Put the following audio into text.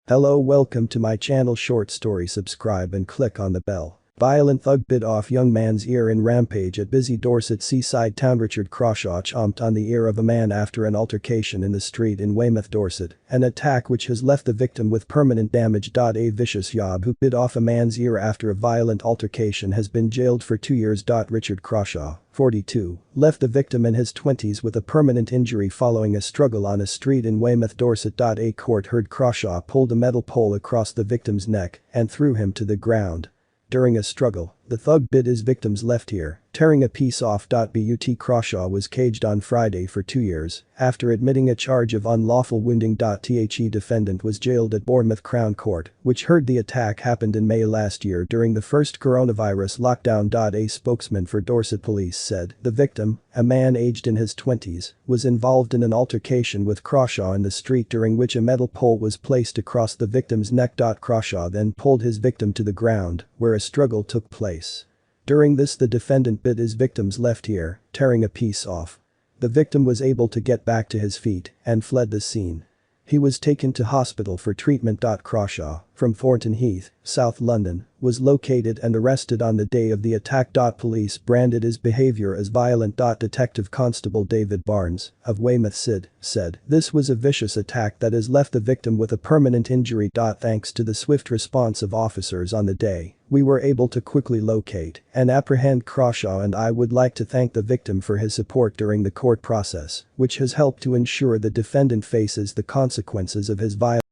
Hello, welcome to my channel. Short story. Subscribe and click on the bell. Violent thug bit off young man's ear in rampage at busy Dorset seaside town. Richard Crawshaw chomped on the ear of a man after an altercation in the street in Weymouth, Dorset, an attack which has left the victim with permanent damage. A vicious yob who bit off a man's ear after a violent altercation has been jailed for 2 years. Richard Crawshaw, 42, left the victim in his 20s with a permanent injury following a struggle on a street in Weymouth, Dorset. A court heard Crawshaw pulled a metal pole across the victim's neck and threw him to the ground. During a struggle, the thug bit his victim's left ear, tearing a piece off. But Crawshaw was caged on Friday for 2 years after admitting a charge of unlawful wounding. The defendant was jailed at Bournemouth Crown Court, which heard the attack happened in May last year during the first coronavirus lockdown. A spokesman for Dorset Police said the victim, a man aged in his 20s, was involved in an altercation with Crawshaw in the street during which a metal pole was placed across the victim's neck. Crawshaw then pulled his victim to the ground, where a struggle took place. During this, the defendant bit his victim's left ear, tearing a piece off. The victim was able to get back to his feet and fled the scene. He was taken to hospital for treatment. Crawshaw, from Thornton Heath, South London, was located and arrested on the day of the attack. Police branded his behavior as violent. Detective Constable David Barnes, of Weymouth said, "This was a vicious attack that has left the victim with a permanent injury. Thanks to the swift response of officers on the day, we were able to quickly locate and apprehend Crawshaw, and I would like to thank the victim for his support during the court process, which has helped to ensure the defendant faces the consequences of his violence."